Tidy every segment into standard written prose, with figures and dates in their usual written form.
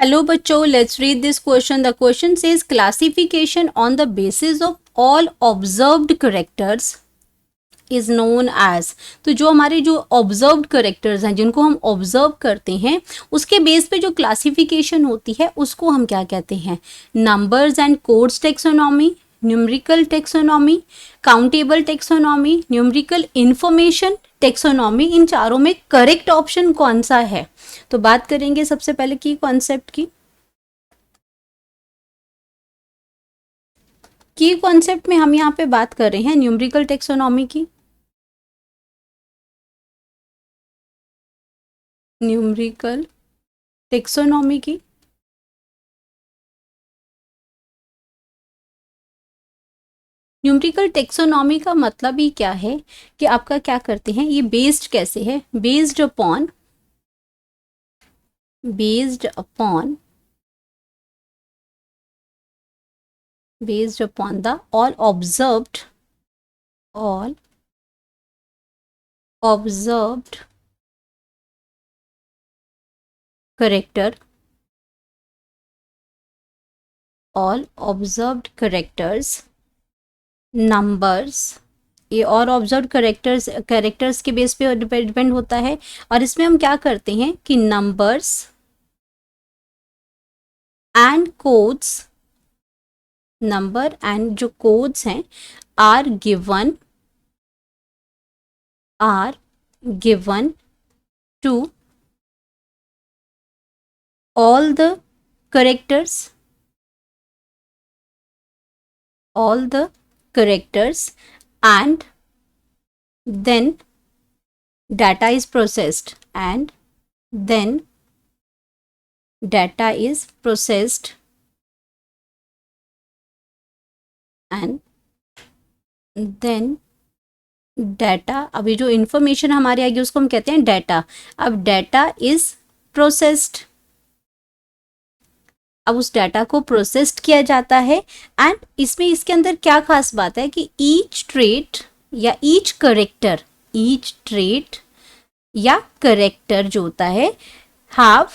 Hello बच्चों, let's read this question. The question says classification on the basis of all observed characters is known as. तो जो हमारे जो observed characters हैं, जिनको हम ऑब्जर्व करते हैं, उसके बेस पे जो क्लासिफिकेशन होती है उसको हम क्या कहते हैं? Numbers and codes taxonomy, numerical taxonomy, countable taxonomy, numerical information taxonomy. इन चारों में करेक्ट ऑप्शन कौन सा है? तो बात करेंगे सबसे पहले की कॉन्सेप्ट की। कॉन्सेप्ट में हम यहाँ पे बात कर रहे हैं न्यूमेरिकल टेक्सोनॉमी की। न्यूमेरिकल टेक्सोनॉमी की न्यूमेरिकल टेक्सोनॉमी का मतलब ही क्या है कि आपका क्या करते हैं, ये बेस्ड कैसे है? Based upon the all observed character, all observed characters, numbers. ये और ऑब्जर्व कैरेक्टर्स के बेस पे डिपेंड होता है। और इसमें हम क्या करते हैं कि numbers and codes, number and जो कोड्स हैं are given to all the characters and then data is processed and then data, अभी जो इंफॉर्मेशन हमारे आएगी उसको हम कहते हैं डाटा। अब डाटा इज प्रोसेस्ड, अब उस डाटा को प्रोसेस्ड किया जाता है। एंड इसमें इसके अंदर क्या खास बात है कि ईच ट्रेट या ईच ट्रेट या करेक्टर जो होता है have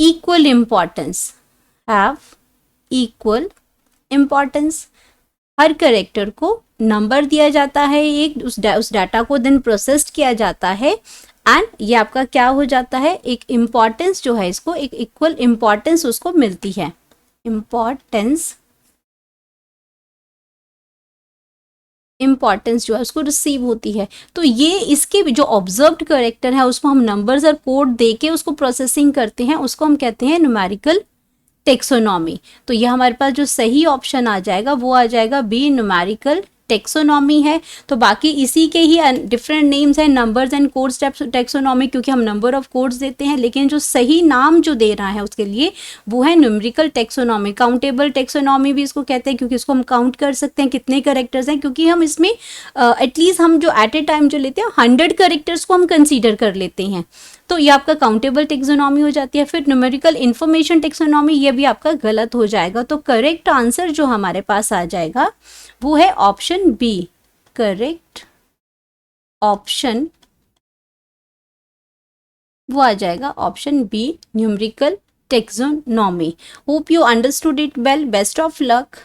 equal importance. Her character को नंबर दिया जाता है, एक उस डाटा को देन प्रोसेस्ड किया जाता है एंड ये आपका क्या हो जाता है, एक इम्पॉर्टेंस जो है, इसको एक इक्वल इम्पॉर्टेंस उसको मिलती है। इम्पॉर्टेंस जो है उसको रिसीव होती है। तो ये इसके जो ऑब्जर्व्ड करेक्टर है उसको हम नंबर्स और कोड दे के उसको प्रोसेसिंग करते हैं, उसको हम कहते हैं न्यूमेरिकल टेक्सोनॉमी। तो ये हमारे पास जो सही ऑप्शन आ जाएगा वो आ जाएगा बी, न्यूमेरिकल टेक्सोनॉमी है। तो बाकी इसी के ही डिफरेंट नेम्स हैं, नंबर्स एंड कोड्स टेक्सोनॉमी, क्योंकि हम नंबर ऑफ कोड्स देते हैं, लेकिन जो सही नाम जो दे रहा है उसके लिए वो है न्यूमेरिकल टेक्सोनॉमी। काउंटेबल टेक्सोनॉमी भी इसको कहते हैं क्योंकि इसको हम काउंट कर सकते हैं कितने करेक्टर्स हैं, क्योंकि हम इसमें एटलीस्ट हम जो एट ए टाइम जो लेते हैं 100 करेक्टर्स को हम कंसीडर कर लेते हैं। तो ये आपका काउंटेबल टेक्सोनॉमी हो जाती है। फिर न्यूमेरिकल इंफॉर्मेशन टेक्सोनॉमी, ये भी आपका गलत हो जाएगा। तो करेक्ट आंसर जो हमारे पास आ जाएगा वो है ऑप्शन बी। करेक्ट ऑप्शन वो आ जाएगा option B, numerical taxonomy. Hope you understood it well. Best of luck.